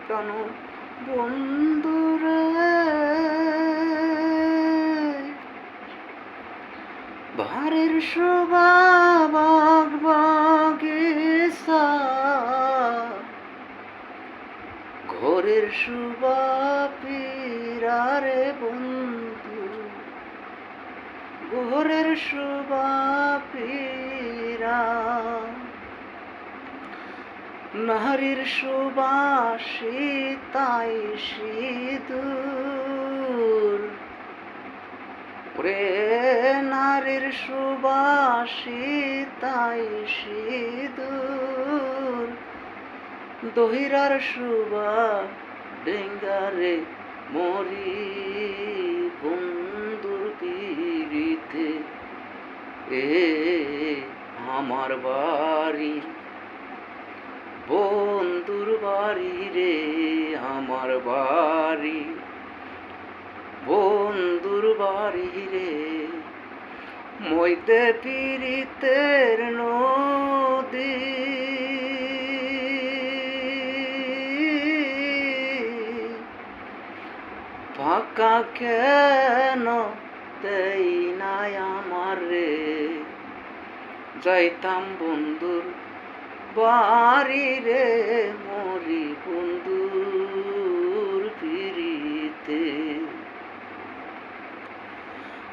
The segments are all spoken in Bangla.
প্রাণ বন্ধুরে, বাড়ির শোভা বাগ বাগিচা, ঘরের শোভা পীরারে বন্ধু, ঘরের শোভা পীরা, নারীর শোভা সীতাই সিঁদুর, ওরে নারীর শোভা সীতাই সিঁদুর, দহিরার শোভা ডেঙ্গারে মরি বন্ধুর পিড়িতে, এ আমার বাড়ি বন্ধুর বাড়ি রে, আমার বাড়ি বন্ধুর বাড়ি রে, মইতে পীড়িতের নদী, ফাঁকা কেন দেই নাই আমার রে, যাইতাম বন্ধুর বাড়ি রে, মরি বন্ধুর পিড়িতে।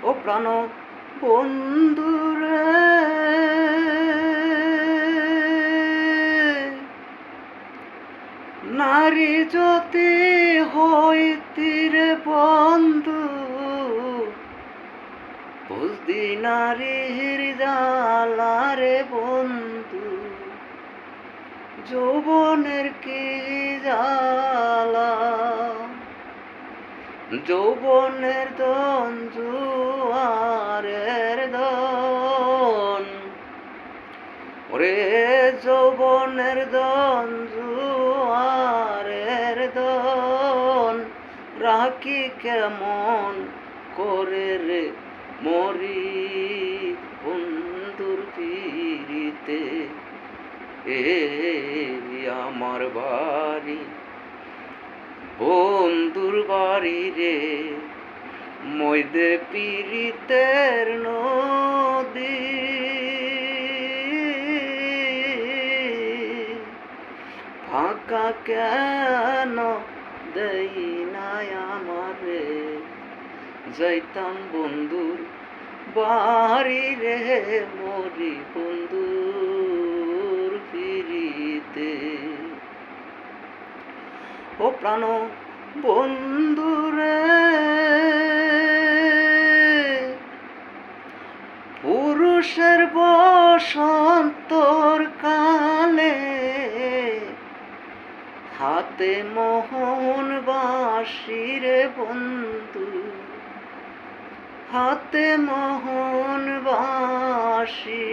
ও প্রাণ বন্ধুরে, নারী যদি হইতিরে বন্ধু, বুঝদি নারীর জ্বালারে বন্ধু, যৌবনের কি জ্বালা, যৌবনের দন জুয়ারের দন, ওরে যৌবনের দন জুয়ারের দন, রাখি কেমন করে রে মরি বন্ধুর পিড়িতে, এ আমার বাড়ি বন্ধুর বাড়ি রে, মইদে পীড়িতের নদী, ফাঁকা কেন দেই নাই আমারে, যাইতাম বন্ধুর বাড়ি রে, মরি বন্ধুর পিড়িতে। ও প্রাণ বন্ধুরে, পুরুষের বসন্তর কালে, হাতে মোহন বাঁশি রে বন্ধু, হাতে মোহন বাঁশি,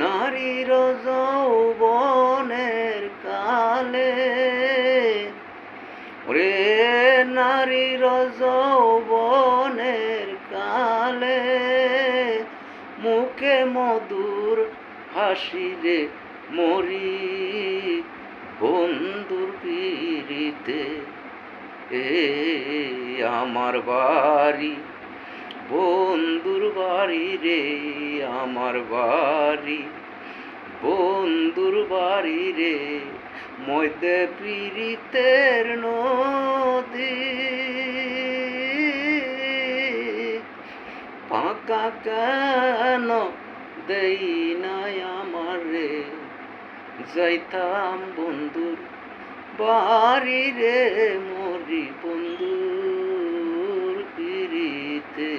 নারীর যৌবনের কালে, ওরে নারীর যৌবনের কালে, মুখে মধুর হাসি রে মরি বন্ধুর পিড়িতে, এ আমার বাড়ি বন্ধুর বাড়ি রে, আমার বাড়ি বন্ধুর বাড়ি রে, মইতে পীড়িতের নদী, ফাঁকা কেন দেই নাই আমার রে, যাইতাম বন্ধুর বাড়ি রে, মরি বন্ধুর পিড়িতে।